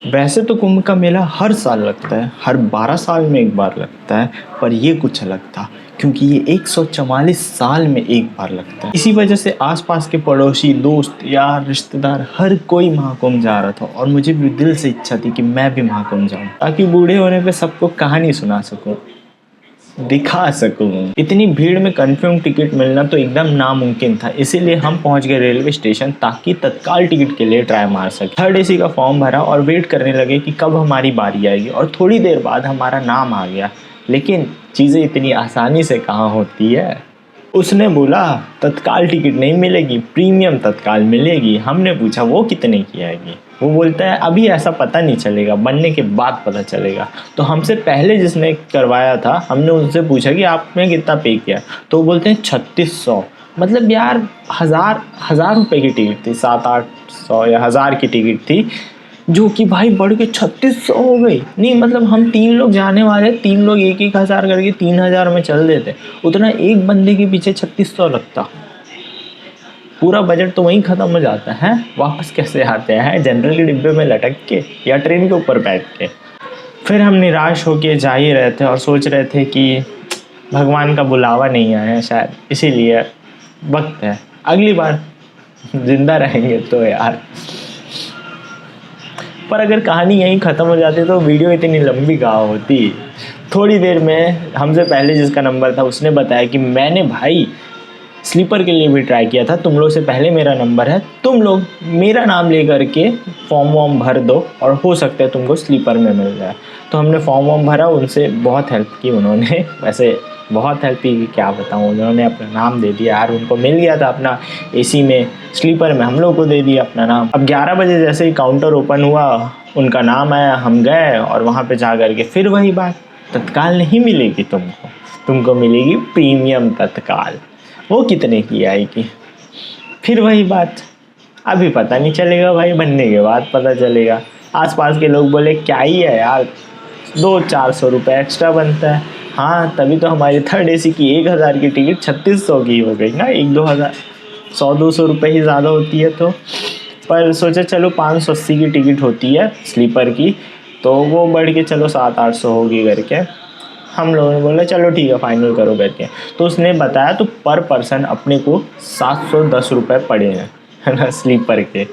वैसे तो कुंभ का मेला हर साल लगता है, हर 12 साल में एक बार लगता है। पर ये कुछ अलग था क्योंकि ये 144 साल में एक बार लगता है। इसी वजह से आसपास के पड़ोसी, दोस्त, यार, रिश्तेदार, हर कोई महाकुंभ जा रहा था और मुझे भी दिल से इच्छा थी कि मैं भी महाकुंभ जाऊं ताकि बूढ़े होने पे सबको कहानी सुना सकूं, दिखा सकूं। इतनी भीड़ में कंफर्म टिकट मिलना तो एकदम नामुमकिन था, इसीलिए हम पहुंच गए रेलवे स्टेशन ताकि तत्काल टिकट के लिए ट्राई मार सके। थर्ड एसी का फॉर्म भरा और वेट करने लगे कि कब हमारी बारी आएगी और थोड़ी देर बाद हमारा नाम आ गया। लेकिन चीज़ें इतनी आसानी से कहाँ होती है। उसने बोला तत्काल टिकट नहीं मिलेगी, प्रीमियम तत्काल मिलेगी। हमने पूछा वो कितने की आएगी। वो बोलता है अभी ऐसा पता नहीं चलेगा, बनने के बाद पता चलेगा। तो हमसे पहले जिसने करवाया था हमने उनसे पूछा कि आपने कितना पे किया, तो वो बोलते हैं 3600। मतलब यार हजार रुपए की टिकट थी, 700-800 या 1000 की टिकट थी, जो कि भाई बढ़ के 3600 हो गई। नहीं मतलब हम 3 लोग जाने वाले, 3 लोग 1-1 हज़ार करके 3000 में चल देते, उतना एक बंदे के पीछे 3600 लगता। पूरा बजट तो वहीं ख़त्म हो जाता है। वापस कैसे आते हैं, जनरल के डिब्बे में लटक के या ट्रेन के ऊपर बैठ के। फिर हम निराश होके जा ही रहे थे और सोच रहे थे कि भगवान का बुलावा नहीं आया है शायद, इसीलिए वक्त है, अगली बार जिंदा रहेंगे तो यार। पर अगर कहानी यहीं ख़त्म हो जाती तो वीडियो इतनी लंबी कहाँ होती। थोड़ी देर में हमसे पहले जिसका नंबर था उसने बताया कि मैंने भाई स्लीपर के लिए भी ट्राई किया था, तुम लोग से पहले मेरा नंबर है, तुम लोग मेरा नाम ले करके फॉर्म वॉर्म भर दो और हो सकता है तुमको स्लीपर में मिल जाए। तो हमने फॉर्म वॉर्म भरा, उनसे बहुत हेल्प की उन्होंने, वैसे बहुत हेल्प की क्या बताऊँ। उन्होंने अपना नाम दे दिया यार, उनको मिल गया था अपना एसी में, स्लीपर में हम लोग को दे दिया अपना नाम। अब 11 बजे जैसे ही काउंटर ओपन हुआ, उनका नाम आया, हम गए और वहाँ पर जा करके फिर वही बात, तत्काल नहीं मिलेगी तुमको मिलेगी प्रीमियम तत्काल। वो कितने की आएगी, फिर वही बात, अभी पता नहीं चलेगा भाई, बनने के बाद पता चलेगा। आसपास के लोग बोले क्या ही है यार, 200-400 रुपये एक्स्ट्रा बनता है। हाँ तभी तो हमारी थर्ड एसी की 1000 की टिकट 3600 की हो गई ना, 1-2 हज़ार, 100-200 रुपये ही ज़्यादा होती है। तो पर सोचा चलो 580 की टिकट होती है स्लीपर की, तो वो बढ़ के चलो 700-800 होगी करके हम लोगों ने बोला चलो ठीक है फाइनल करो करके। तो उसने बताया तो पर पर्सन अपने को 710 रुपये पड़े हैं, है ना, स्लीपर के।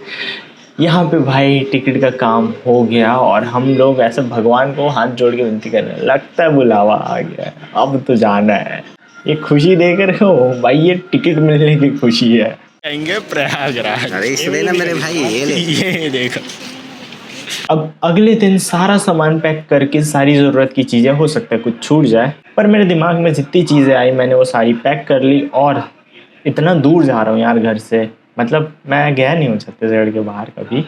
यहाँ पे भाई टिकट का काम हो गया और हम लोग ऐसे भगवान को हाथ जोड़ के विनती कर रहे हैं, लगता है बुलावा आ गया है, अब तो जाना है। ये खुशी देख रहे हो भाई, ये टिकट मिलने की खुशी है। जाएंगे प्रयागराज। अरे इसलिए ना मेरे भाई ये देखो। अब अगले दिन सारा सामान पैक करके, सारी ज़रूरत की चीज़ें, हो सकता है कुछ छूट जाए, पर मेरे दिमाग में जितनी चीज़ें आई मैंने वो सारी पैक कर ली। और इतना दूर जा रहा हूँ यार घर से, मतलब मैं गया नहीं हूँ छत्तीसगढ़ के बाहर कभी,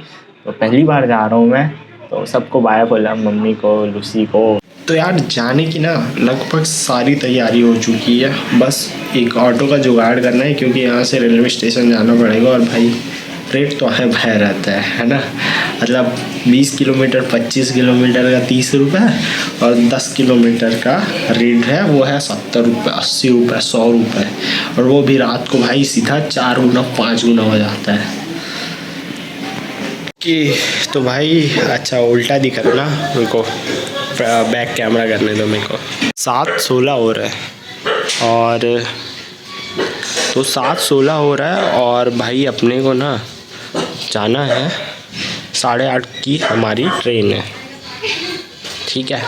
तो पहली बार जा रहा हूँ मैं। तो सबको बाय बोला, मम्मी को, लूसी को। तो यार जाने की ना लगभग सारी तैयारी हो चुकी है, बस एक ऑटो का जुगाड़ करना है क्योंकि यहाँ से रेलवे स्टेशन जाना पड़ेगा। और भाई रेट तो है भय रहता है ना, मतलब 20 किलोमीटर 25 किलोमीटर का 30 रुपये और 10 किलोमीटर का रेट है वो है 70 रुपये, 80 रुपये, 100 रुपये। और वो भी रात को भाई सीधा 4 गुना 5 गुना हो जाता है कि। तो भाई अच्छा उल्टा दिख रहा ना, मेरे को बैक कैमरा करने दो मेरे को। 7:16 हो रहा है और तो 7:16 हो रहा है और भाई अपने को ना जाना है, 8:30 की हमारी ट्रेन है, ठीक है।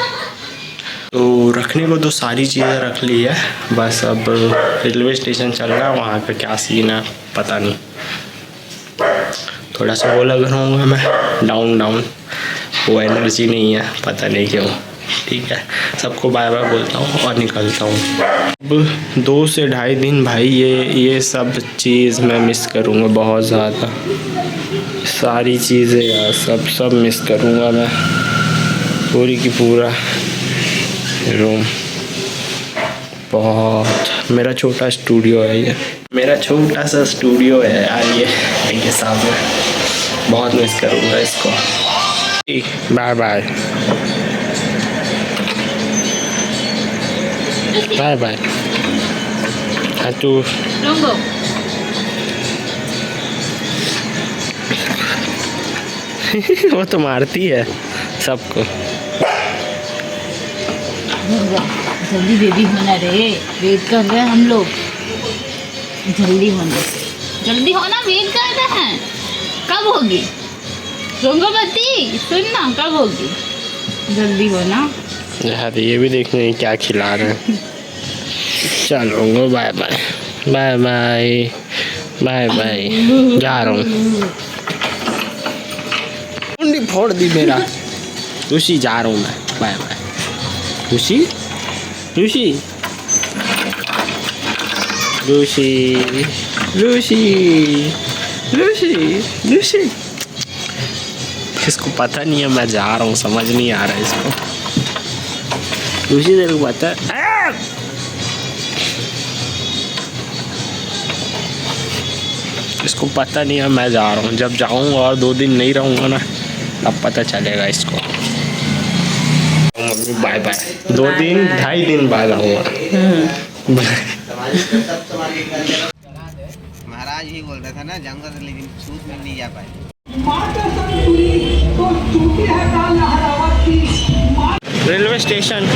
तो रखने को तो सारी चीज़ें रख ली है, बस अब रेलवे स्टेशन चल रहा है, वहाँ का क्या सीन है पता नहीं। थोड़ा सा वो लग रहा हूँ मैं डाउन, वो एनर्जी नहीं है, पता नहीं क्यों। ठीक है, सबको बाय बाय बोलता हूँ और निकलता हूँ। अब 2 से ढाई दिन भाई ये सब चीज़ मैं मिस करूँगा बहुत ज़्यादा, सारी चीज़ें यार सब मिस करूँगा मैं, पूरी की पूरा रूम। बहुत मेरा छोटा स्टूडियो है, ये मेरा छोटा सा स्टूडियो है यार, ये सामने, बहुत मिस करूँगा इसको। Bye bye bye bye. तू वो तो मारती है सबको। जल्दी दीदी होना रे, वेट कर रहे हैं हम लोग। जल्दी होना, जल्दी होना, वेट कर रहे हैं। कब होगी रंगोबती? सुन ना, कब होगी? जल्दी होना। यार ये भी देखने हैं क्या खिला रहे हैं। चलो bye bye bye bye bye bye, जा रहा हूँ। कुंडी फोड़ दी मेरा। लूसी जा रहा हूँ मैं, bye bye. Lucy Lucy Lucy Lucy Lucy Lucy. इसको पता नहीं है मैं जा रहा हूँ, समझ नहीं आ रहा है इसको। लूसी तेरे को पता है? इसको पता नहीं है मैं जा रहा हूँ। जब जाऊँगा और 2 दिन नहीं रहूँगा ना, तब पता चलेगा इसको। Mummy bye bye. 2 दिन 2.5 दिन बाद आऊँगा। महाराज ही बोल रहा था ना जाऊंगा तो, लेकिन सूद में नहीं जा पाए। Railway station.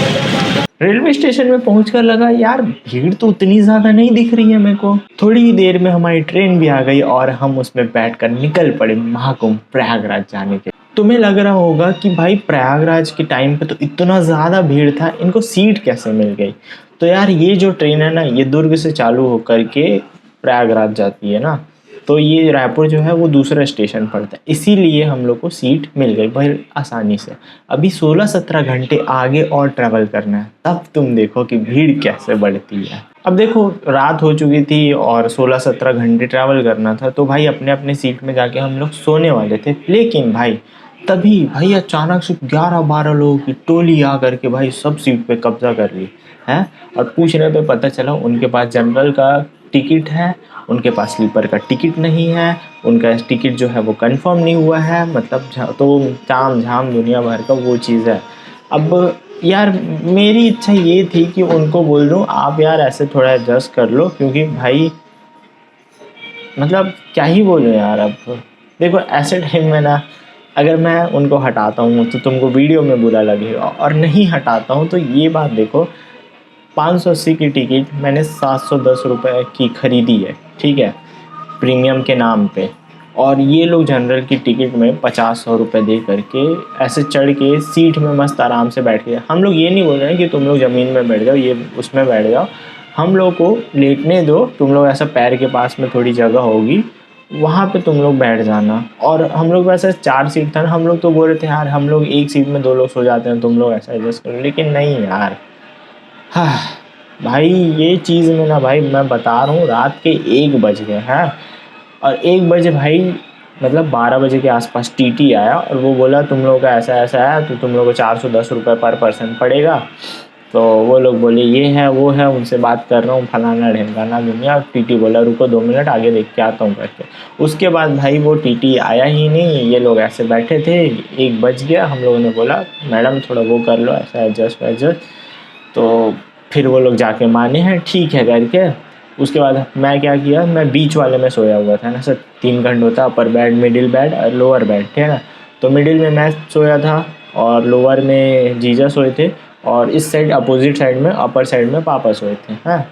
रेलवे स्टेशन में पहुंचकर लगा यार भीड़ तो उतनी ज्यादा नहीं दिख रही है मेरे को। थोड़ी ही देर में हमारी ट्रेन भी आ गई और हम उसमें बैठकर निकल पड़े महाकुंभ प्रयागराज जाने के। तुम्हें लग रहा होगा कि भाई प्रयागराज के टाइम पे तो इतना ज़्यादा भीड़ था, इनको सीट कैसे मिल गई। तो यार ये जो ट्रेन है ना, ये दुर्ग से चालू होकर के प्रयागराज जाती है ना, तो ये रायपुर जो है वो दूसरा स्टेशन पड़ता है, इसीलिए हम लोग को सीट मिल गई भाई आसानी से। अभी 16-17 घंटे आगे और ट्रैवल करना है, तब तुम देखो कि भीड़ कैसे बढ़ती है। अब देखो रात हो चुकी थी और 16-17 घंटे ट्रैवल करना था, तो भाई अपने अपने सीट में जाके हम लोग सोने वाले थे। लेकिन भाई तभी भाई अचानक से 11-12 लोगों की टोली आ करके भाई सब सीट पे कब्जा कर ली है। और पूछने पे पता चला उनके पास जनरल का टिकट है, उनके पास स्लीपर का टिकट नहीं है, उनका टिकट जो है वो कंफर्म नहीं हुआ है। मतलब तो ताम झाम दुनिया भर का वो चीज़ है। अब यार मेरी इच्छा ये थी कि उनको बोल दूं आप यार ऐसे थोड़ा एडजस्ट कर लो, क्योंकि भाई मतलब क्या ही बोलूं यार। अब देखो ऐसे टाइम में ना, अगर मैं उनको हटाता हूँ तो तुमको वीडियो में बुरा लगेगा, और नहीं हटाता हूँ तो ये बात देखो 580 की टिकट मैंने 710 रुपये की ख़रीदी है, ठीक है, प्रीमियम के नाम पे। और ये लोग जनरल की टिकट में 50-100 रुपये दे करके ऐसे चढ़ के सीट में मस्त आराम से बैठ के। हम लोग ये नहीं बोल रहे हैं कि तुम लोग ज़मीन में बैठ जाओ, ये उसमें बैठ जाओ, हम लोग को लेटने दो। तुम लोग ऐसा पैर के पास में थोड़ी जगह होगी, वहाँ पे तुम लोग बैठ जाना। और हम लोग वैसे 4 सीट था ना, हम लोग तो बोल रहे थे यार हम लोग एक सीट में 2 लोग सो जाते हैं, तुम लोग ऐसा एडजस्ट करो, लेकिन नहीं यार। हाँ भाई ये चीज़ में ना भाई मैं बता रहा हूँ, रात के 1 बज गए हैं। और 1 बजे भाई मतलब 12 बजे के आसपास टीटी आया और वो बोला तुम लोगों का ऐसा ऐसा है, तो तुम लोगों को 410 रुपये पर पर्सन पड़ेगा। तो वो लोग बोले ये है वो है, उनसे बात कर रहा हूँ फलाना ढेमकाना दुनिया। टीटी बोला रुको 2 मिनट आगे देख के आता हूँ करके। उसके बाद भाई वो टीटी आया ही नहीं, ये लोग ऐसे बैठे थे। 1 बज गया, हम लोगों ने बोला मैडम थोड़ा वो कर लो ऐसा एडजस्ट। तो फिर वो लोग जाके माने हैं ठीक है करके। उसके बाद मैं क्या किया, मैं बीच वाले में सोया हुआ था ना सर, 3 खंड होता, अपर बेड मिडिल बेड और लोअर बेड, ठीक है ना। तो मिडिल में मैं सोया था और लोअर में जीजा सोए थे, और इस साइड अपोजिट साइड में अपर साइड में पापा सोए थे। हाँ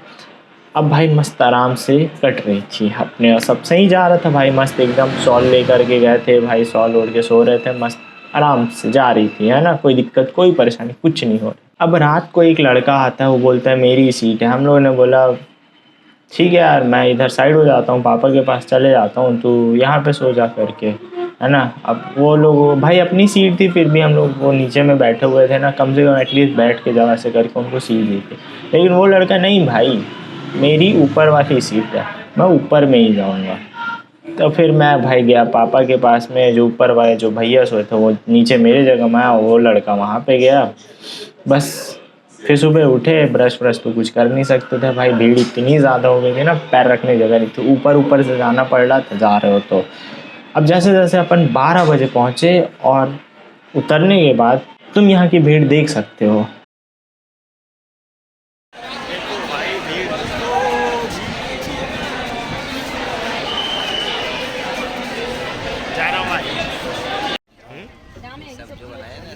अब भाई मस्त आराम से कट रही थी अपने, सब सही जा रहा था भाई, मस्त एकदम शॉल लेकर के गए थे भाई, शॉल ओढ़ के सो रहे थे, मस्त आराम से जा रही थी है ना, कोई दिक्कत कोई परेशानी कुछ नहीं हो रही। अब रात को एक लड़का आता है, वो बोलता है मेरी सीट है। हम लोगों ने बोला ठीक है यार मैं इधर साइड हो जाता हूँ, पापा के पास चले जाता हूँ, तू यहाँ पे सो जा करके, है ना। अब वो लोग भाई अपनी सीट थी, फिर भी हम लोग वो नीचे में बैठे हुए थे ना, कम से कम एटलीस्ट बैठ के जाओ ऐसे करके उनको सीट दी थी। लेकिन वो लड़का नहीं भाई मेरी ऊपर वाली सीट है, मैं ऊपर में ही जाऊँगा। तो फिर मैं भाई गया पापा के पास में, जो ऊपर वाले जो भैया सोए थे वो नीचे मेरे जगह में आया, वो लड़का वहाँ पे गया। बस फिर सुबह उठे, ब्रश तो कुछ कर नहीं सकते थे भाई, भीड़ इतनी ज़्यादा हो गई थी ना, पैर रखने जगह नहीं थी, ऊपर से जाना पड़ रहा था जा रहे हो तो। अब जैसे जैसे अपन 12 बजे पहुँचे और उतरने के बाद तुम यहाँ की भीड़ देख सकते हो।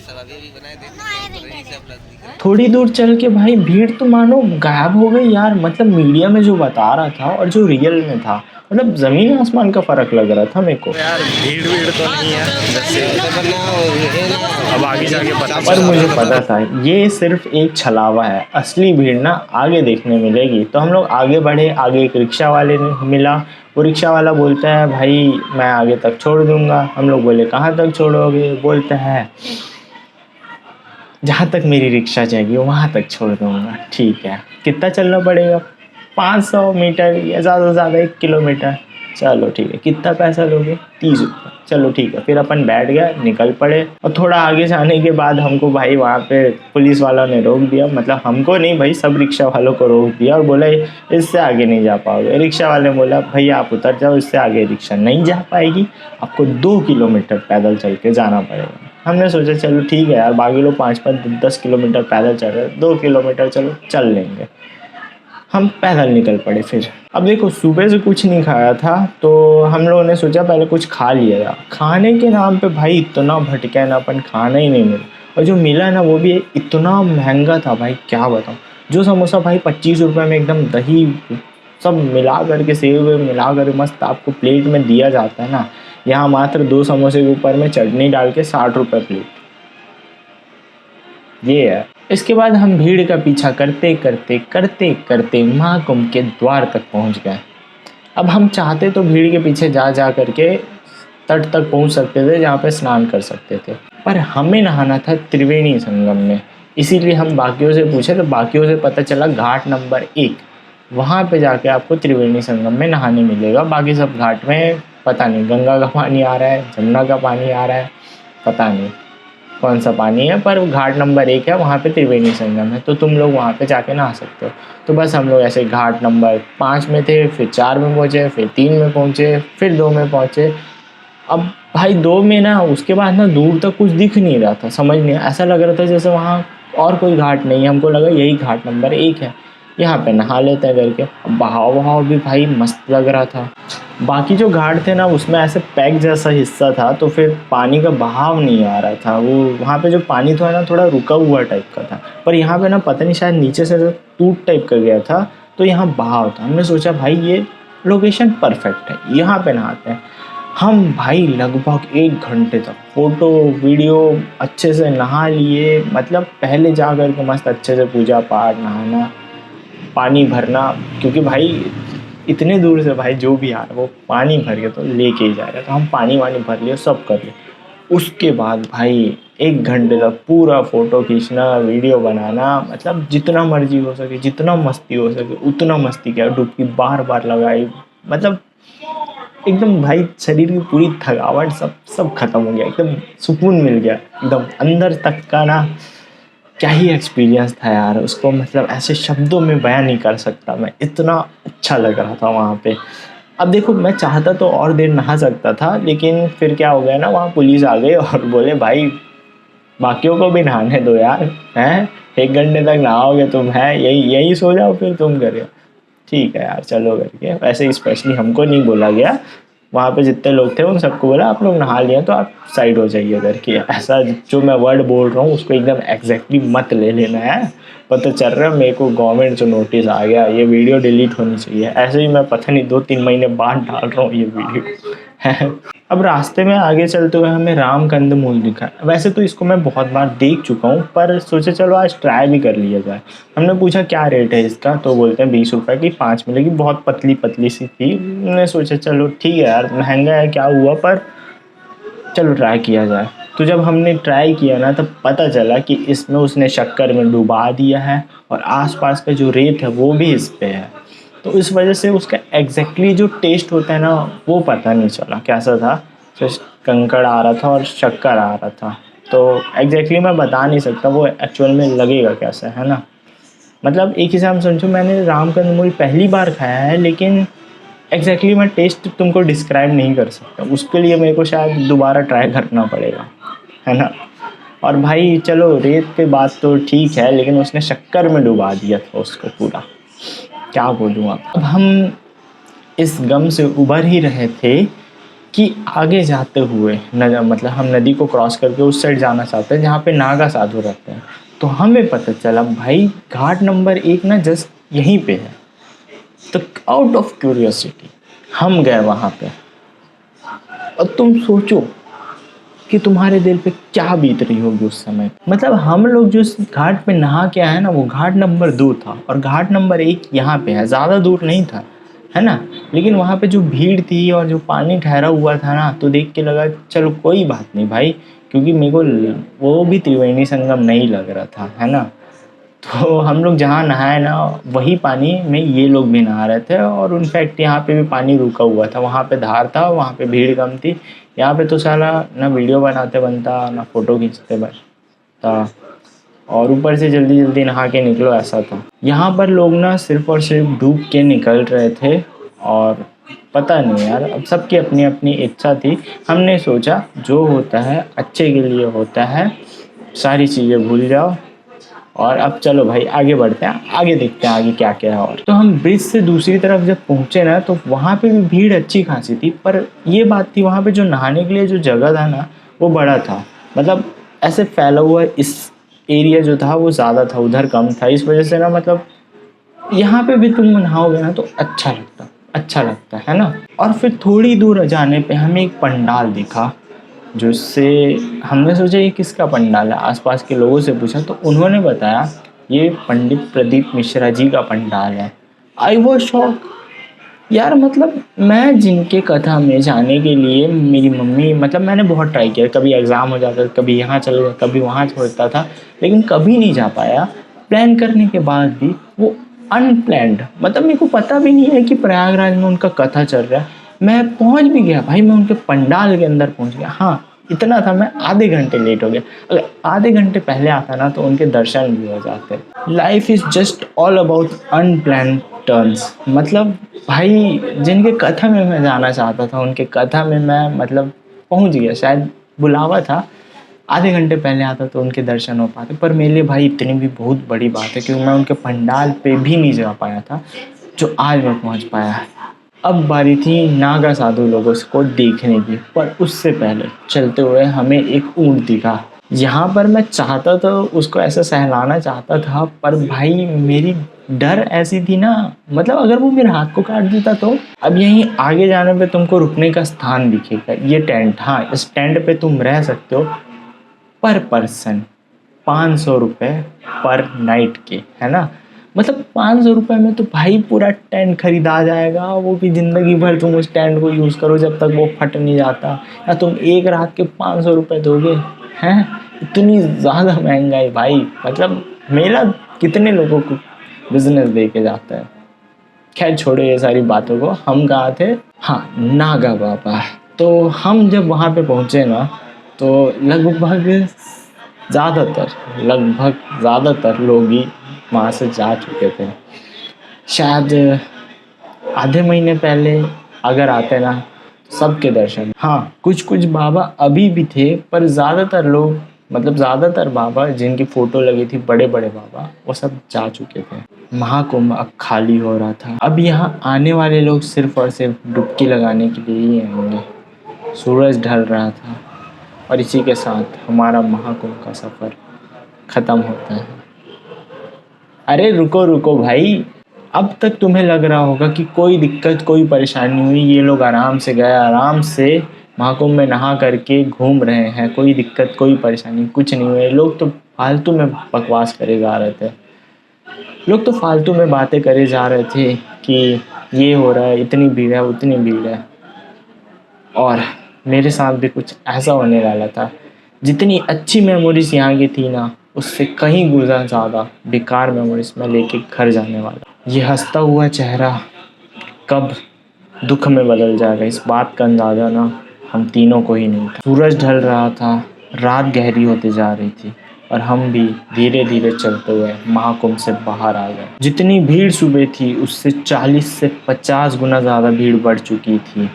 सब अभी भी बनाए देते हैं, सब लग दिख रहा है। थोड़ी दूर चल के भाई भीड़ तो मानो गायब हो गई यार। मतलब मीडिया में जो बता रहा था और जो रियल में था, मतलब जमीन आसमान का फर्क लग रहा था मेरे को। यार भीड़ तो नहीं है जैसे, अब आगे जाके पता पर मुझे पता था ये सिर्फ एक छलावा है, असली भीड़ ना आगे देखने मिलेगी। तो हम लोग आगे बढ़े, आगे एक रिक्शा वाले ने मिला। वो रिक्शा वाला बोलता है भाई मैं आगे तक छोड़ दूंगा। हम लोग बोले कहाँ तक छोड़ोगे? बोलता है जहाँ तक मेरी रिक्शा जाएगी वहाँ तक छोड़ दूंगा। ठीक है, कितना चलना पड़ेगा? 500 मीटर या ज़्यादा से ज़्यादा 1 किलोमीटर। चलो ठीक है, कितना पैसा लोगे? 30 रुपये। चलो ठीक है, फिर अपन बैठ गए, निकल पड़े। और थोड़ा आगे जाने के बाद हमको भाई वहाँ पे पुलिस वालों ने रोक दिया। मतलब हमको नहीं भाई, सब रिक्शा वालों को रोक दिया और बोला इससे आगे नहीं जा पाओगे। रिक्शा वाले ने बोला भैया आप उतर जाओ, इससे आगे रिक्शा नहीं जा पाएगी, आपको 2 किलोमीटर पैदल चल के जाना पड़ेगा। हमने सोचा चलो ठीक है यार, बाकी लोग 5-10 किलोमीटर पैदल चल रहे, 2 किलोमीटर चलो चल लेंगे। हम पैदल निकल पड़े। फिर अब देखो सुबह से कुछ नहीं खाया था, तो हम लोगों ने सोचा पहले कुछ खा लिया था। खाने के नाम पे भाई इतना भटका ना, अपन खाना ही नहीं मिला। और जो मिला ना वो भी इतना महंगा था भाई, क्या बताऊँ। जो समोसा भाई 25 रुपये में एकदम दही सब मिला करके, सेव वेव मिला कर मस्त आपको प्लेट में दिया जाता है ना, यहाँ मात्र 2 समोसे के ऊपर में चटनी डाल के 60 रुपये प्लेट। ये है। इसके बाद हम भीड़ का पीछा करते करते महाकुंभ के द्वार तक पहुंच गए। अब हम चाहते तो भीड़ के पीछे जा करके तट तक पहुंच सकते थे, जहाँ पे स्नान कर सकते थे, पर हमें नहाना था त्रिवेणी संगम में। इसीलिए हम बाकियों से पूछे, तो बाकियों से पता चला घाट नंबर 1, वहाँ पे जाके आपको त्रिवेणी संगम में नहाने मिलेगा। बाकी सब घाट में पता नहीं गंगा का पानी आ रहा है, जमुना का पानी आ रहा है, पता नहीं कौन सा पानी है, पर घाट नंबर 1 है, वहाँ पे त्रिवेणी संगम है, तो तुम लोग वहाँ पे जाके नहा सकते हो। तो बस हम लोग ऐसे घाट नंबर 5 में थे, फिर 4 में पहुँचे, फिर 3 में पहुँचे, फिर 2 में पहुँचे। अब भाई 2 में ना उसके बाद ना दूर तक कुछ दिख नहीं रहा था, समझ नहीं, ऐसा लग रहा था जैसे वहाँ और कोई घाट नहीं है। हमको लगा यही घाट नंबर 1 है, यहाँ पे नहा लेते हैं करके। बहाव भी भाई मस्त लग रहा था। बाकी जो घाट थे ना उसमें ऐसे पैक जैसा हिस्सा था, तो फिर पानी का बहाव नहीं आ रहा था। वो वहाँ पे जो पानी था ना थोड़ा रुका हुआ टाइप का था, पर यहाँ पे ना पता नहीं शायद नीचे से टूट टाइप का गया था, तो यहाँ बहाव था। हमने सोचा भाई ये लोकेशन परफेक्ट है, यहाँ पे नहाते हैं। हम भाई लगभग 1 घंटे तक फ़ोटो वीडियो अच्छे से नहा लिए। मतलब पहले जा कर के मस्त अच्छे से पूजा पाठ, नहाना, पानी भरना, क्योंकि भाई इतने दूर से भाई जो भी आ रहा है वो पानी भर के तो लेके ही जाएगा, तो हम पानी वानी भर लिए, सब कर लिए। उसके बाद भाई 1 घंटे तक पूरा फ़ोटो खींचना, वीडियो बनाना, मतलब जितना मर्जी हो सके, जितना मस्ती हो सके उतना मस्ती किया। डुबकी बार बार लगाई, मतलब एकदम भाई शरीर की पूरी थकावट सब खत्म हो गया, एकदम सुकून मिल गया एकदम अंदर तक का ना। क्या ही एक्सपीरियंस था यार, उसको मतलब ऐसे शब्दों में बयान नहीं कर सकता मैं, इतना अच्छा लग रहा था वहाँ पे। अब देखो मैं चाहता तो और देर नहा सकता था, लेकिन फिर क्या हो गया ना, वहाँ पुलिस आ गई और बोले भाई बाकियों को भी नहाने दो यार, हैं 1 घंटे तक नहाओगे तुम, है यही सो जाओ फिर तुम करो। ठीक है यार चलो करके, वैसे स्पेशली हमको नहीं बोला गया, वहाँ पे जितने लोग थे उन सबको बोला आप लोग नहा लिए तो आप साइड हो जाइए करके। ऐसा जो मैं वर्ड बोल रहा हूँ उसको एकदम एग्जैक्टली मत ले लेना है, पता चल रहा है मेरे को गवर्नमेंट से नोटिस आ गया, ये वीडियो डिलीट होनी चाहिए। ऐसे ही मैं पता नहीं 2-3 महीने बाद डाल रहा हूँ ये वीडियो। अब रास्ते में आगे चलते हुए हमें राम कंदमूल दिखा। वैसे तो इसको मैं बहुत बार देख चुका हूँ, पर सोचे चलो आज ट्राई भी कर लिया जाए। हमने पूछा क्या रेट है इसका, तो बोलते हैं 20 रुपये की 5 मिलेगी। बहुत पतली सी थी। मैंने सोचा चलो ठीक है यार, महंगा है क्या हुआ, पर चलो ट्राई किया जाए। तो जब हमने ट्राई किया ना तब पता चला कि इसमें उसने शक्कर में डुबा दिया है और आसपास का जो रेत है वो भी इस पे है, तो इस वजह से उसका एग्जैक्टली जो टेस्ट होता है ना वो पता नहीं चला कैसा था। जस्ट कंकड़ आ रहा था और शक्कर आ रहा था, तो एग्जैक्टली मैं बता नहीं सकता वो एक्चुअल में लगेगा कैसा, है ना। मतलब एक हिसाब से समझो मैंने राम कंदमूल पहली बार खाया है, लेकिन एग्जैक्टली मैं टेस्ट तुमको डिस्क्राइब नहीं कर सकता, उसके लिए मेरे को शायद दोबारा ट्राई करना पड़ेगा, है ना। और भाई चलो रेत पे बात तो ठीक है, लेकिन उसने शक्कर में डुबा दिया था उसको पूरा, क्या बोलूँ। अब हम इस गम से उभर ही रहे थे कि आगे जाते हुए मतलब हम नदी को क्रॉस करके उस साइड जाना चाहते हैं जहाँ पे नागा साधु रहते हैं। तो हमें पता चला भाई घाट नंबर 1 ना जस्ट यहीं पे है। तो आउट ऑफ क्यूरियोसिटी हम गए वहाँ पे। और तुम सोचो कि तुम्हारे दिल पे क्या बीत रही होगी उस समय। मतलब हम लोग जो इस घाट पे नहा के आए ना, वो घाट नंबर 2 था और घाट नंबर 1 यहाँ पे है, ज़्यादा दूर नहीं था, है ना। लेकिन वहाँ पे जो भीड़ थी और जो पानी ठहरा हुआ था ना, तो देख के लगा चलो कोई बात नहीं भाई, क्योंकि मेरे को वो भी त्रिवेणी संगम नहीं लग रहा था, है ना। तो हम लोग जहाँ नहाए ना, वही पानी में ये लोग भी नहा रहे थे। और इनफैक्ट यहाँ पे भी पानी रुका हुआ था, वहाँ पे धार था, वहाँ पे भीड़ कम थी। यहाँ पे तो साला ना वीडियो बनाते बनता ना फ़ोटो खींचते बनता, और ऊपर से जल्दी जल्दी नहा के निकलो, ऐसा था। यहाँ पर लोग ना सिर्फ़ और सिर्फ डूब के निकल रहे थे। और पता नहीं यार, अब सबकी अपनी अपनी इच्छा थी। हमने सोचा जो होता है अच्छे के लिए होता है, सारी चीज़ें भूल जाओ और अब चलो भाई आगे बढ़ते हैं, आगे देखते हैं आगे क्या क्या है। और तो हम ब्रिज से दूसरी तरफ जब पहुँचे ना, तो वहाँ पे भी भीड़ अच्छी खासी थी। पर ये बात थी, वहाँ पे जो नहाने के लिए जो जगह था ना, वो बड़ा था। मतलब ऐसे फैला हुआ इस एरिया जो था वो ज़्यादा था, उधर कम था। इस वजह से ना मतलब यहाँ पे भी तुम नहाओगे ना तो अच्छा लगता है ना। और फिर थोड़ी दूर जाने पे हमें एक पंडाल दिखा, जिससे हमने सोचा ये किसका पंडाल है। आसपास के लोगों से पूछा तो उन्होंने बताया ये पंडित प्रदीप मिश्रा जी का पंडाल है। आई वो शॉक यार। मतलब मैं जिनके कथा में जाने के लिए मेरी मम्मी, मतलब मैंने बहुत ट्राई किया, कभी एग्ज़ाम हो जाता था, कभी यहाँ चले जाता, कभी वहाँ छोड़ता था, लेकिन कभी नहीं जा पाया। प्लान करने के बाद भी वो अनप्लैंड, मतलब मेरे को पता भी नहीं है कि प्रयागराज में उनका कथा चल रहा है। मैं पहुंच भी गया भाई, मैं उनके पंडाल के अंदर पहुंच गया। हाँ इतना था, मैं आधे घंटे लेट हो गया। अगर आधे घंटे पहले आता ना तो उनके दर्शन भी हो जाते। Life is just all about unplanned turns. मतलब भाई जिनके कथा में मैं जाना चाहता था, उनके कथा में मैं मतलब पहुंच गया। शायद बुलावा था, आधे घंटे पहले आता तो उनके दर्शन हो पाते। पर मेरे लिए भाई इतनी भी बहुत बड़ी बात है क्योंकि मैं उनके पंडाल पे भी नहीं जा पाया था जो आज मैं पहुंच पाया। अब बारी थी नागा साधु लोगों को देखने की। पर उससे पहले चलते हुए हमें एक ऊँट दिखा। यहाँ पर मैं चाहता तो उसको ऐसा सहलाना चाहता था, पर भाई मेरी डर ऐसी थी ना, मतलब अगर वो मेरे हाथ को काट देता तो। अब यहीं आगे जाने पे तुमको रुकने का स्थान दिखेगा, ये टेंट। हाँ इस टेंट पे तुम रह सकते हो पर पर्सन 500 रुपये पर नाइट के, है ना। मतलब 500 रुपये में तो भाई पूरा टेंट खरीदा जाएगा, वो भी ज़िंदगी भर तुम उस टेंट को यूज़ करो जब तक वो फट नहीं जाता। या तुम एक रात के 500 रुपये दोगे, हैं। इतनी ज़्यादा महंगाई भाई। मतलब मेला कितने लोगों को बिजनेस दे के जाता है। खैर छोड़ो ये सारी बातों को, हम कहाँ थे, हाँ नागा बाबा। तो हम जब वहाँ पे पहुँचे ना, तो लगभग ज़्यादातर लोग ही वहाँ से जा चुके थे। शायद आधे महीने पहले अगर आते ना सबके दर्शन। हाँ कुछ बाबा अभी भी थे, पर ज़्यादातर लोग, मतलब ज़्यादातर बाबा जिनकी फ़ोटो लगी थी, बड़े बड़े बाबा, वो सब जा चुके थे। महाकुंभ अब खाली हो रहा था। अब यहाँ आने वाले लोग सिर्फ़ और सिर्फ डुबकी लगाने के लिए ही आएंगे। सूरज ढल रहा था और इसी के साथ हमारा महाकुंभ का सफ़र ख़त्म होता है। अरे रुको भाई, अब तक तुम्हें लग रहा होगा कि कोई दिक्कत कोई परेशानी हुई, ये लोग आराम से गए, आराम से महाकुंभ में नहा करके घूम रहे हैं, कोई दिक्कत कोई परेशानी कुछ नहीं हुई। लोग तो फालतू में बकवास करे जा रहे थे, लोग तो फालतू में बातें करे जा रहे थे कि ये हो रहा है, इतनी भीड़ है, उतनी भीड़ है। और मेरे साथ भी कुछ ऐसा होने वाला था। जितनी अच्छी मेमोरीज यहाँ की थी ना, उससे कहीं गुना ज़्यादा बेकार मेमोरीज मैं लेके घर जाने वाला। ये हंसता हुआ चेहरा कब दुख में बदल जाएगा, इस बात का अंदाज़ा ना हम तीनों को ही नहीं था। सूरज ढल रहा था, रात गहरी होती जा रही थी और हम भी धीरे धीरे चलते हुए महाकुंभ से बाहर आ गए। जितनी भीड़ सुबह थी उससे 40 से 50 गुना ज़्यादा भीड़ बढ़ चुकी थी।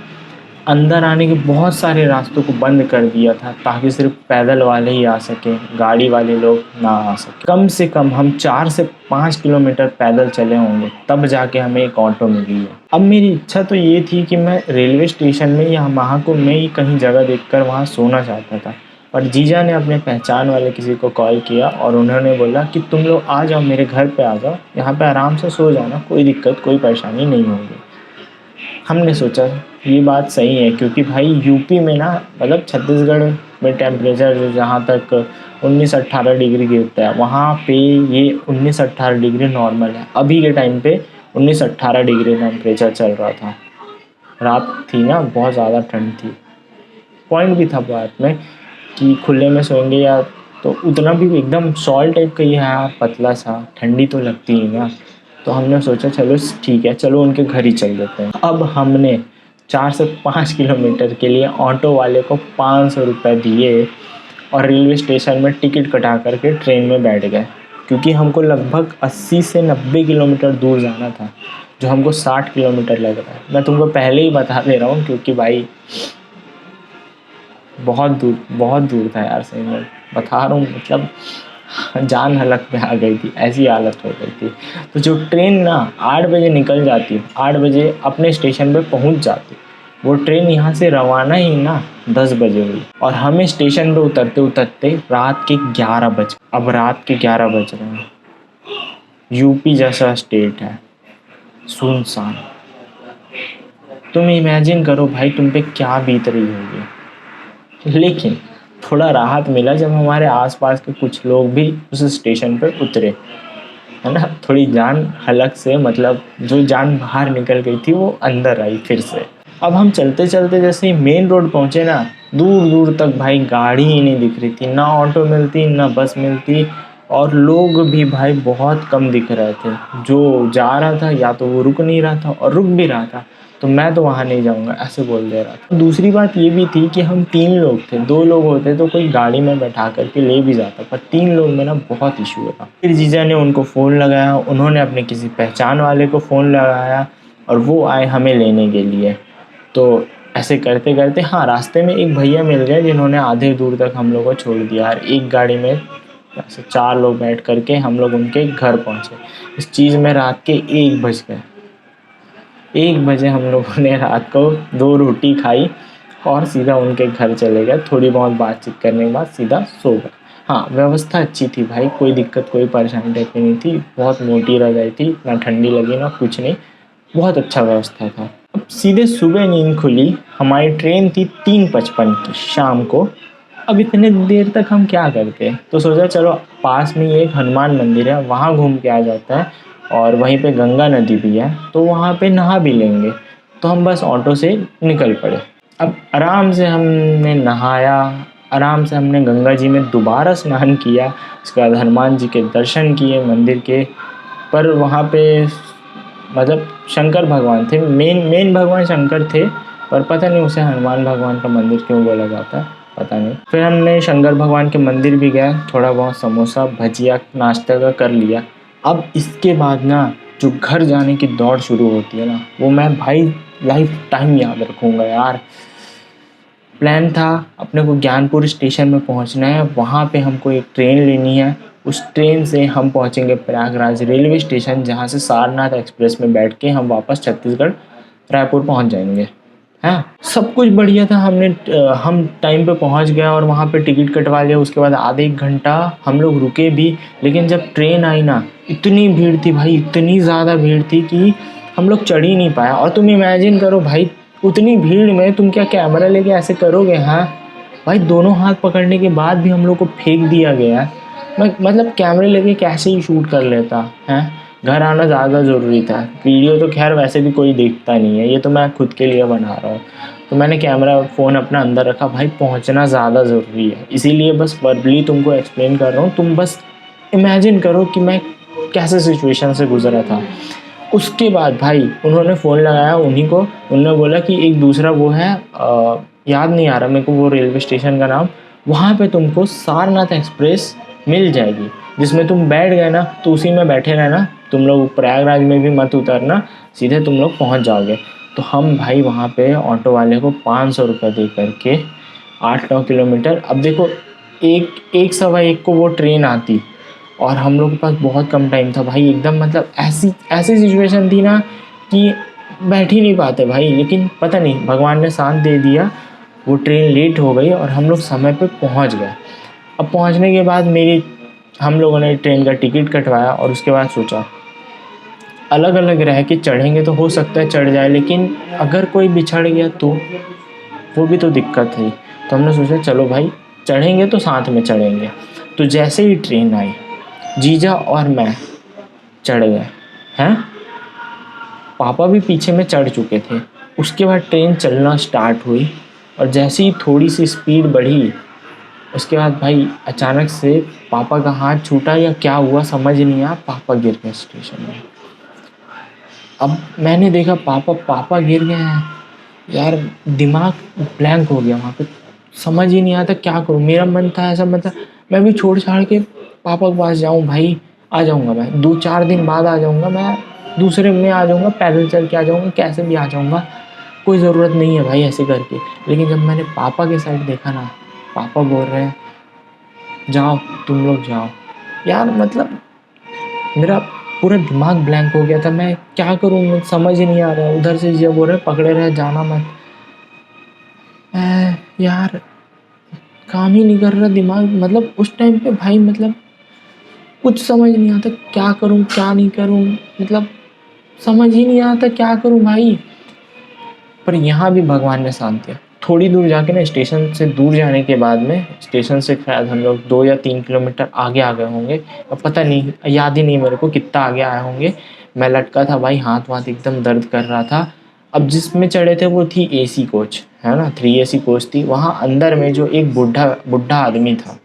अंदर आने के बहुत सारे रास्तों को बंद कर दिया था ताकि सिर्फ पैदल वाले ही आ सकें, गाड़ी वाले लोग ना आ सकें। कम से कम हम 4 से 5 किलोमीटर पैदल चले होंगे तब जाके हमें एक ऑटो मिली है। अब मेरी इच्छा तो ये थी कि मैं रेलवे स्टेशन में या वहाँ को मैं ही कहीं जगह देखकर वहाँ सोना चाहता था, पर जीजा ने अपने पहचान वाले किसी को कॉल किया और उन्होंने बोला कि तुम लोग आ जाओ, मेरे घर पे आ जाओ, यहाँ पे आराम से सो जाना, कोई दिक्कत कोई परेशानी नहीं होगी। हमने सोचा ये बात सही है, क्योंकि भाई यूपी में ना मतलब छत्तीसगढ़ में टेम्परेचर जो जहाँ तक 19-18 डिग्री गिरता है, वहाँ पे ये 19-18 डिग्री नॉर्मल है। अभी के टाइम पे 19-18 डिग्री टेम्परेचर चल रहा था। रात थी ना, बहुत ज़्यादा ठंड थी। पॉइंट भी था बात में कि खुले में सोएंगे या तो उतना भी एकदम शॉल टाइप का ही है, पतला सा, ठंडी तो लगती है ना। तो हमने सोचा चलो ठीक है, चलो उनके घर ही चल देते हैं। अब हमने 4 से 5 किलोमीटर के लिए ऑटो वाले को 500 रुपये दिए और रेलवे स्टेशन में टिकट कटा करके ट्रेन में बैठ गए, क्योंकि हमको लगभग 80 से 90 किलोमीटर दूर जाना था, जो हमको 60 किलोमीटर लग रहा है। मैं तुमको पहले ही बता दे रहा हूँ, क्योंकि भाई बहुत दूर था यार, सही में बता रहा हूँ, मतलब जान हलक में आ गई थी, ऐसी हालत हो गई थी। तो जो ट्रेन ना 8 बजे निकल जाती, 8 बजे अपने स्टेशन पे पहुंच जाती, वो ट्रेन यहाँ से रवाना ही ना 10 बजे हुई और हमें स्टेशन पे उतरते उतरते रात के 11 बज। अब रात के 11 बज रहे हैं, यूपी जैसा स्टेट है, सुनसान। तुम इमेजिन करो भाई तुम पे क्या बीत रही होगी। लेकिन थोड़ा राहत मिला जब हमारे आसपास के कुछ लोग भी उस स्टेशन पर उतरे, है ना। थोड़ी जान हलक से, मतलब जो जान बाहर निकल गई थी वो अंदर आई फिर से। अब हम चलते चलते जैसे ही मेन रोड पहुँचे ना, दूर दूर तक भाई गाड़ी ही नहीं दिख रही थी, ना ऑटो मिलती ना बस मिलती, और लोग भी भाई बहुत कम दिख रहे थे। जो जा रहा था या तो वो रुक नहीं रहा था, और रुक भी रहा था तो मैं तो वहाँ नहीं जाऊँगा ऐसे बोल दे रहा था। दूसरी बात ये भी थी कि हम 3 लोग थे, 2 लोग होते तो कोई गाड़ी में बैठा करके ले भी जाता, पर 3 लोग में ना बहुत इशू था। फिर जीजा ने उनको फ़ोन लगाया, उन्होंने अपने किसी पहचान वाले को फ़ोन लगाया और वो आए हमें लेने के लिए। तो ऐसे करते करते हाँ, रास्ते में एक भैया मिल गए जिन्होंने आधे दूर तक हम लोग को छोड़ दिया, और एक गाड़ी में ऐसे 4 लोग बैठ करके हम लोग उनके घर पहुँचे। इस चीज़ में रात के 1 बज गए। 1 बजे हम लोगों ने रात को 2 रोटी खाई और सीधा उनके घर चले गए। थोड़ी बहुत बातचीत करने के बाद सीधा सो गए। हाँ, व्यवस्था अच्छी थी भाई, कोई दिक्कत कोई परेशानी टाइप की नहीं थी। बहुत मोटी रज़ाई थी, ना ठंडी लगी ना कुछ नहीं, बहुत अच्छा व्यवस्था था। अब सीधे सुबह नींद खुली, हमारी ट्रेन थी 3:55 की शाम को। अब इतने देर तक हम क्या करते, तो सोचा चलो पास में एक हनुमान मंदिर है, वहाँ घूम के आ जाता है, और वहीं पे गंगा नदी भी है तो वहाँ पे नहा भी लेंगे। तो हम बस ऑटो से निकल पड़े। अब आराम से हमने नहाया, आराम से हमने गंगा जी में दोबारा स्नान किया, उसके बाद हनुमान जी के दर्शन किए मंदिर के। पर वहाँ पे मतलब शंकर भगवान थे, मेन भगवान शंकर थे, पर पता नहीं उसे हनुमान भगवान का मंदिर क्यों बोला जाता है, पता नहीं। फिर हमने शंकर भगवान के मंदिर भी गए, थोड़ा बहुत समोसा भजिया नाश्ता का कर लिया। अब इसके बाद ना जो घर जाने की दौड़ शुरू होती है ना, वो मैं भाई लाइफ टाइम याद रखूँगा यार। प्लान था अपने को ज्ञानपुर स्टेशन में पहुंचना है, वहाँ पे हमको एक ट्रेन लेनी है, उस ट्रेन से हम पहुंचेंगे प्रयागराज रेलवे स्टेशन, जहाँ से सारनाथ एक्सप्रेस में बैठ के हम वापस छत्तीसगढ़ रायपुर पहुंच जाएंगे। हाँ, सब कुछ बढ़िया था। हम टाइम पे पहुंच गए और वहाँ पे टिकट कटवा लिया। उसके बाद आधे 1 घंटा हम लोग रुके भी, लेकिन जब ट्रेन आई ना, इतनी भीड़ थी भाई, इतनी ज़्यादा भीड़ थी कि हम लोग चढ़ ही नहीं पाया। और तुम इमेजिन करो भाई, उतनी भीड़ में तुम क्या कैमरा लेके ऐसे करोगे। हाँ भाई, दोनों हाथ पकड़ने के बाद भी हम लोग को फेंक दिया गया। मतलब कैमरे लेके कैसे ही शूट कर लेता है। घर आना ज़्यादा ज़रूरी था। वीडियो तो खैर वैसे भी कोई देखता नहीं है, ये तो मैं खुद के लिए बना रहा हूँ। तो मैंने कैमरा फ़ोन अपना अंदर रखा। भाई पहुँचना ज़्यादा ज़रूरी है, इसीलिए बस वर्बली तुमको एक्सप्लेन कर रहा हूँ। तुम बस इमेजिन करो कि मैं कैसे सिचुएशन से गुजरा था। उसके बाद भाई उन्होंने फ़ोन लगाया उन्हीं को, उन्होंने बोला कि एक दूसरा वो है, याद नहीं आ रहा मेरे को वो रेलवे स्टेशन का नाम, वहाँ पे तुमको सारनाथ एक्सप्रेस मिल जाएगी, जिसमें तुम बैठ गए ना तो उसी में बैठे रहना, तुम लोग प्रयागराज में भी मत उतरना, सीधे तुम लोग पहुँच जाओगे। तो हम भाई वहाँ पे ऑटो वाले को 500 रुपये दे करके 8-9 किलोमीटर, अब देखो एक सवा एक को वो ट्रेन आती और हम लोग के पास बहुत कम टाइम था भाई, एकदम मतलब ऐसी सिचुएशन थी ना कि बैठ ही नहीं पाते भाई, लेकिन पता नहीं भगवान ने साथ दे दिया, वो ट्रेन लेट हो गई और हम लोग समय पे पहुंच गए। अब पहुंचने के बाद हम लोगों ने ट्रेन का टिकट कटवाया और उसके बाद सोचा अलग अलग रह के चढ़ेंगे तो हो सकता है चढ़ जाए, लेकिन अगर कोई बिछड़ गया तो वो भी तो दिक्कत है। तो हमने सोचा चलो भाई चढ़ेंगे तो साथ में चढ़ेंगे। तो जैसे ही ट्रेन आई जीजा और मैं चढ़ गए हैं, पापा भी पीछे में चढ़ चुके थे। उसके बाद ट्रेन चलना स्टार्ट हुई और जैसे ही थोड़ी सी स्पीड बढ़ी उसके बाद भाई अचानक से पापा का हाथ छूटा या क्या हुआ समझ नहीं आया, पापा गिर गए स्टेशन में। अब मैंने देखा पापा गिर गए हैं यार, दिमाग ब्लैंक हो गया वहाँ पे, समझ ही नहीं आता क्या करूँ। मेरा मन था ऐसा, मतलब मैं भी छोड़ छाड़ के पापा के पास जाऊँ, भाई आ जाऊँगा मैं 2-4 दिन बाद आ जाऊँगा, मैं दूसरे में आ जाऊँगा, पैदल चल के आ जाऊँगा, कैसे भी आ जाऊँगा, कोई ज़रूरत नहीं है भाई ऐसे करके। लेकिन जब मैंने पापा के साइड देखा ना, पापा बोल रहे हैं जाओ तुम लोग जाओ यार, मतलब मेरा पूरा दिमाग ब्लैंक हो गया था, मैं क्या करूँ मुझे समझ ही नहीं आ रहा। उधर से ये बोल रहे पकड़े रहे जाना मत, यार काम ही नहीं कर रहा दिमाग, मतलब उस टाइम पे भाई मतलब कुछ समझ नहीं आता क्या करूँ क्या नहीं करूँ, मतलब समझ ही नहीं आता क्या करूँ भाई। पर यहाँ भी भगवान ने साथ दिया। थोड़ी दूर जाके ना, स्टेशन से दूर जाने के बाद में, स्टेशन से शायद हम लोग 2 या 3 किलोमीटर आगे आ गए होंगे, अब पता नहीं, याद ही नहीं मेरे को कितना आगे आए होंगे। मैं लटका था भाई, हाथ एकदम दर्द कर रहा था। अब जिसमें चढ़े थे वो थी AC कोच, है ना, 3 AC कोच थी। वहाँ अंदर में जो एक बुढ़ा आदमी था,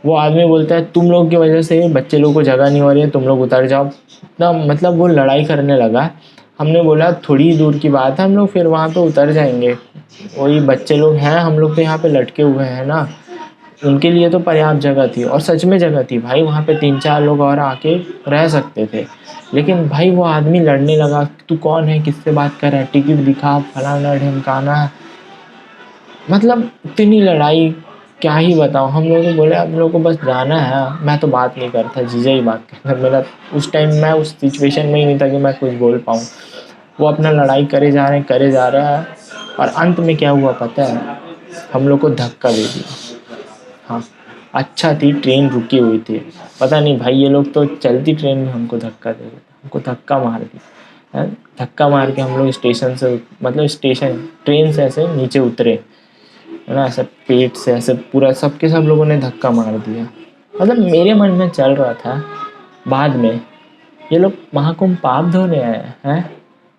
वो आदमी बोलता है तुम लोग की वजह से बच्चे लोग को जगह नहीं हो रही है, तुम लोग उतर जाओ। इतना मतलब वो लड़ाई करने लगा। हमने बोला थोड़ी दूर की बात है, हम लोग फिर वहाँ पे उतर जाएंगे, वही बच्चे लोग हैं, हम लोग तो यहाँ पे लटके हुए हैं ना, उनके लिए तो पर्याप्त जगह थी। और सच में जगह थी भाई, वहाँ पे 3-4 लोग और आके रह सकते थे। लेकिन भाई वो आदमी लड़ने लगा, तू कौन है, किससे बात कर रहा है, टिकट दिखा, फलाना ढमकाना, मतलब इतनी लड़ाई क्या ही बताऊँ। हम लोग को बोले हम लोग को बस जाना है, मैं तो बात नहीं करता, जीजा ही बात करता। मेरा उस टाइम मैं उस सिचुएशन में ही नहीं था कि मैं कुछ बोल पाऊँ। वो अपना लड़ाई करे जा रहा है और अंत में क्या हुआ पता है, हम लोग को धक्का दे दिया। हाँ अच्छा थी ट्रेन रुकी हुई थी, पता नहीं भाई ये लोग तो चलती ट्रेन में हमको धक्का दे दिया, हमको धक्का मार दिया। धक्का मार के हम लोग स्टेशन से, मतलब ट्रेन से ऐसे नीचे उतरे, है ना, ऐसे पेट से ऐसे पूरा सब लोगों ने धक्का मार दिया। मतलब मेरे मन में चल रहा था बाद में, ये लोग महाकुंभ पाप धोने आए हैं।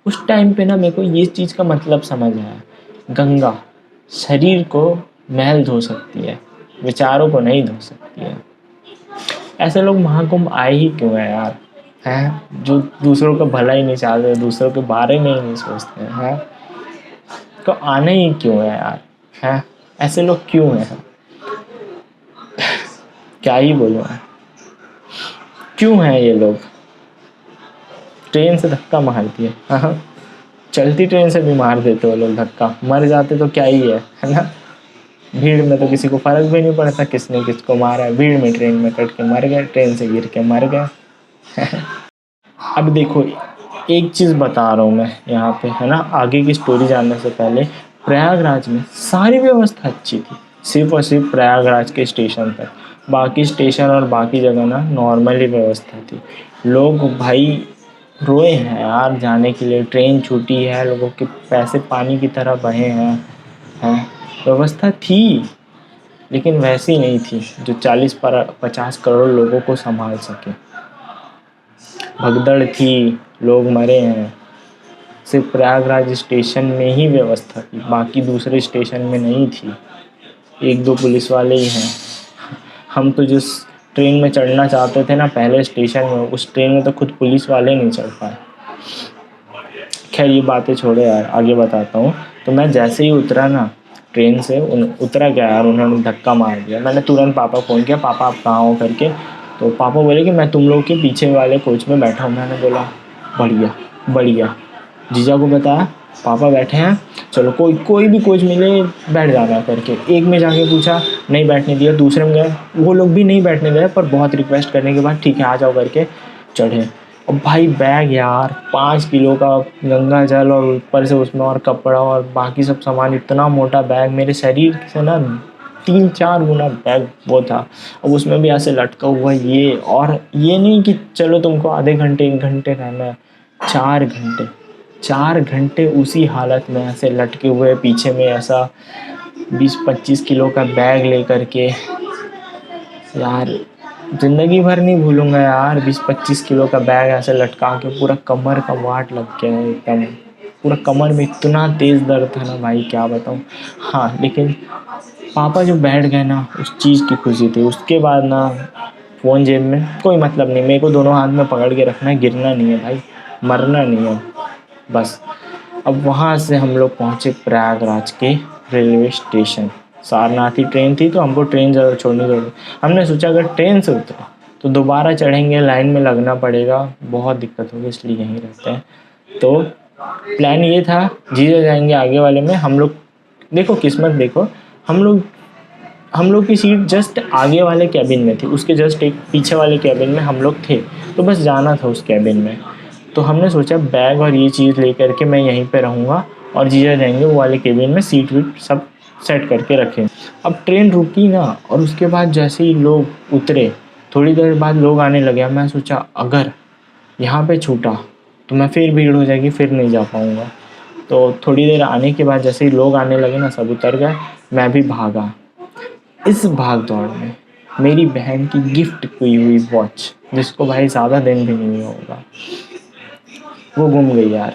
उस टाइम पे ना मेरे को ये चीज़ का मतलब समझ आया, गंगा शरीर को मैल धो सकती है, विचारों को नहीं धो सकती है। ऐसे लोग महाकुंभ आए ही क्यों है यार, हैं जो दूसरों का भला ही नहीं चाहते, दूसरों के बारे में ही नहीं सोचते हैं, तो आने ही क्यों है यार, हैं ऐसे लोग क्यों हैं, क्या ही बोलूँ मैं, क्यों हैं ये लोग। ट्रेन से धक्का मार दिया, हाँ चलती ट्रेन से भी मार देते वो लोग धक्का, मर जाते तो क्या ही है ना। भीड़ में तो किसी को फर्क भी नहीं पड़ता किसने किसको मारा है, भीड़ में ट्रेन में कट के मर गए, ट्रेन से गिर के मर गए। अब देखो एक चीज़ बता रहा हूँ मैं यहाँ पे, है ना, आगे की स्टोरी जानने से पहले, प्रयागराज में सारी व्यवस्था अच्छी थी, सिर्फ और सिर्फ प्रयागराज के स्टेशन तक, बाकी स्टेशन और बाकी जगह ना नॉर्मली व्यवस्था थी। लोग भाई रोए हैं यार जाने के लिए, ट्रेन छूटी है, लोगों के पैसे पानी की तरह बहे हैं। व्यवस्था थी लेकिन वैसी नहीं थी जो 40-50 करोड़ लोगों को संभाल सके। भगदड़ थी, लोग मरे हैं, सिर्फ प्रयागराज स्टेशन में ही व्यवस्था थी, बाकी दूसरे स्टेशन में नहीं थी। 1-2 पुलिस वाले ही हैं। हम तो जिस ट्रेन में चढ़ना चाहते थे ना पहले स्टेशन में, उस ट्रेन में तो खुद पुलिस वाले नहीं चढ़ पाए। खैर ये बातें छोड़ो यार, आगे बताता हूँ। तो मैं जैसे ही उतरा ना ट्रेन से, उतरा क्या यार, उन्होंने धक्का मार दिया। मैंने तुरंत पापा फ़ोन किया, पापा आप कहाँ हो करके। तो पापा बोले कि मैं तुम लोग के पीछे वाले कोच में बैठा हूँ। मैंने बोला बढ़िया। जीजा को बताया, पापा बैठे हैं, चलो कोई कोई भी कोच मिले बैठ जाना करके। एक में जाके पूछा, नहीं बैठने दिया। दूसरे में गए, वो लोग भी नहीं बैठने गए, पर बहुत रिक्वेस्ट करने के बाद ठीक है आ जाओ करके चढ़े। अब भाई बैग यार 5 किलो का गंगा जल और ऊपर से उसमें और कपड़ा और बाकी सब सामान, इतना मोटा बैग मेरे शरीर से ना 3-4 गुना बैग वो था। अब उसमें भी ऐसे लटका हुआ ये, और ये नहीं कि चलो तुमको आधे घंटे 1 घंटे रहना है, 4 घंटे उसी हालत में ऐसे लटके हुए, पीछे में ऐसा 20-25 किलो का बैग लेकर के। यार ज़िंदगी भर नहीं भूलूंगा यार, 20-25 किलो का बैग ऐसे लटका के, पूरा कमर का वाट लग गया एकदम, पूरा कमर में इतना तेज़ दर्द था ना भाई क्या बताऊँ। हाँ लेकिन पापा जो बैठ गए ना, उस चीज़ की खुशी थी। उसके बाद ना फ़ोन जेब में, कोई मतलब नहीं, मेरे को दोनों हाथ में पकड़ के रखना है, गिरना नहीं है भाई, मरना नहीं है बस। अब वहाँ से हम लोग पहुँचे प्रयागराज के रेलवे स्टेशन। सारनाथी ट्रेन थी तो हमको ट्रेन ज़्यादा छोड़नी पड़ी। हमने सोचा अगर ट्रेन से उतरा तो दोबारा चढ़ेंगे, लाइन में लगना पड़ेगा, बहुत दिक्कत होगी, इसलिए यहीं रहते हैं। तो प्लान ये था, जीजा जाएंगे आगे वाले में, हम लोग देखो किस्मत देखो, हम लोग की सीट जस्ट आगे वाले कैबिन में थी, उसके जस्ट एक पीछे वाले कैबिन में हम लोग थे। तो बस जाना था उस कैबिन में। तो हमने सोचा बैग और ये चीज़ लेकर के मैं यहीं पे रहूँगा और जीजा जाएंगे वो वाले केबिन में, सीट वीट सब सेट करके रखें। अब ट्रेन रुकी ना, और उसके बाद जैसे ही लोग उतरे, थोड़ी देर बाद लोग आने लगे। मैं सोचा अगर यहाँ पे छूटा तो मैं फिर भीड़ हो जाएगी, फिर नहीं जा पाऊँगा। तो थोड़ी देर आने के बाद जैसे ही लोग आने लगे ना, सब उतर गए, मैं भी भागा। इस भाग दौड़ में मेरी बहन की गिफ्ट हुई वॉच, जिसको भाई ज़्यादा दिन भी नहीं होगा, वो गुम गई यार।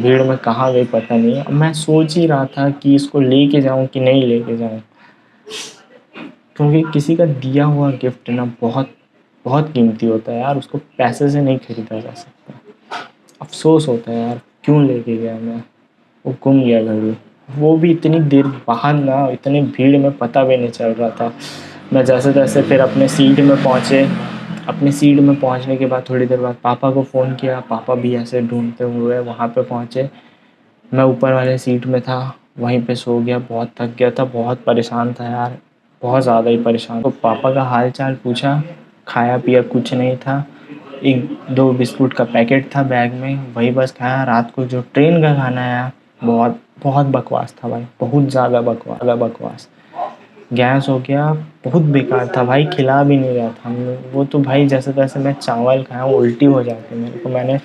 भीड़ में कहाँ गई पता नहीं। अब मैं सोच ही रहा था कि इसको लेके जाऊं कि नहीं लेके जाऊं, क्योंकि किसी का दिया हुआ गिफ्ट ना बहुत बहुत कीमती होता है यार, उसको पैसे से नहीं खरीदा जा सकता। अफसोस होता है यार, क्यों लेके गया मैं, वो गुम गया घड़ी। वो भी इतनी देर बाहर ना, इतनी भीड़ में पता भी नहीं चल रहा था। मैं जैसे तैसे फिर अपने सीट में पहुँचे। अपनी सीट में पहुंचने के बाद थोड़ी देर बाद पापा को फ़ोन किया, पापा भी ऐसे ढूंढते हुए वहाँ पे पहुँचे। मैं ऊपर वाले सीट में था, वहीं पे सो गया, बहुत थक गया था, बहुत परेशान था यार, बहुत ज़्यादा ही परेशान। तो पापा का हाल चाल पूछा, खाया पिया कुछ नहीं था, 1-2 बिस्कुट का पैकेट था बैग में, वही बस खाया। रात को जो ट्रेन का खाना आया बहुत बहुत बकवास था भाई, बहुत ज़्यादा बकवास। गैस हो गया, बहुत बेकार था भाई, खिला भी नहीं रहा था। वो तो भाई जैसे तैसे मैं चावल खाया, उल्टी हो जाती मेरे को, मैंने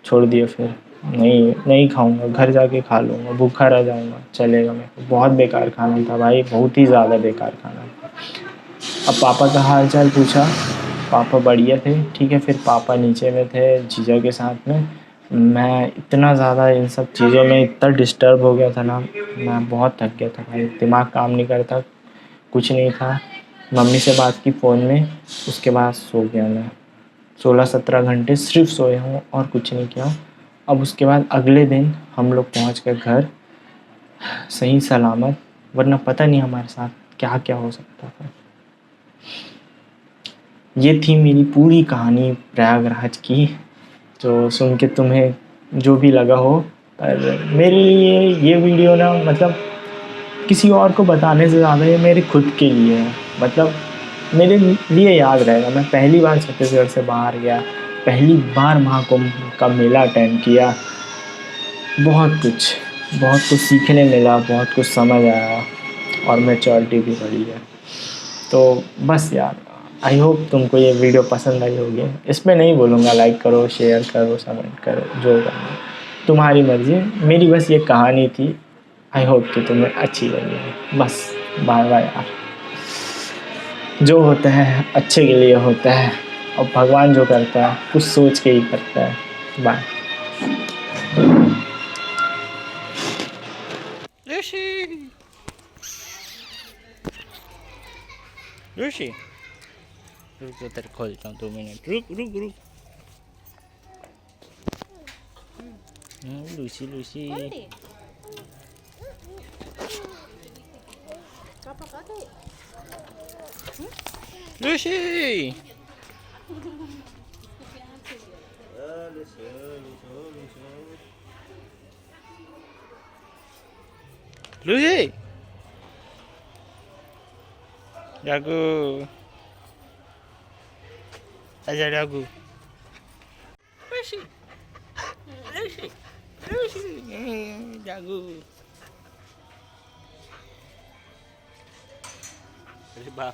छोड़ दिया। फिर नहीं खाऊंगा, घर जाके खा लूँगा, भूखा रह जाऊँगा, चलेगा मेरे को। बहुत बेकार खाना था भाई, बहुत ही ज़्यादा बेकार खाना था। अब पापा का हाल चाल पूछा, पापा बढ़िया थे, ठीक है। फिर पापा नीचे में थे जीजा के साथ में। मैं इतना ज़्यादा इन सब चीज़ों में इतना डिस्टर्ब हो गया था ना, मैं बहुत थक गया था भाई, दिमाग काम नहीं करता, कुछ नहीं था। मम्मी से बात की फ़ोन में, उसके बाद सो गया मैं। 16-17 घंटे सिर्फ सोया हूँ और कुछ नहीं किया हूँ। अब उसके बाद अगले दिन हम लोग पहुँच गए घर सही सलामत, वरना पता नहीं हमारे साथ क्या क्या हो सकता था। ये थी मेरी पूरी कहानी प्रयागराज की, जो सुन के तुम्हें जो भी लगा हो। पर मेरे लिए ये वीडियो ना, मतलब किसी और को बताने से ज़्यादा ये मेरे खुद के लिए है, मतलब मेरे लिए याद रहेगा। मैं पहली बार छत्तीसगढ़ से बाहर गया, पहली बार महाकुंभ का मेला अटेंड किया, बहुत कुछ सीखने मिला, बहुत कुछ समझ आया और मैच्योरिटी भी बढ़ी है। तो बस यार, आई होप तुमको ये वीडियो पसंद आई होगी। इसमें नहीं बोलूँगा लाइक करो, शेयर करो, कमेंट करो, जो करना तुम्हारी मर्ज़ी। मेरी बस ये कहानी थी, आई होप कि तुम्हें अच्छी लगी। बस बाय बाय यार। जो होता है अच्छे के लिए होता है, और भगवान जो करता है कुछ सोच के ही करता है। बाय। ऋषि रुक, तो तेरे खोलता हूँ 2 मिनट, रुक। लूसी ऋषि लूसी जागू अच्छा जागू लूसी लूसी लूसी जागू अरे बा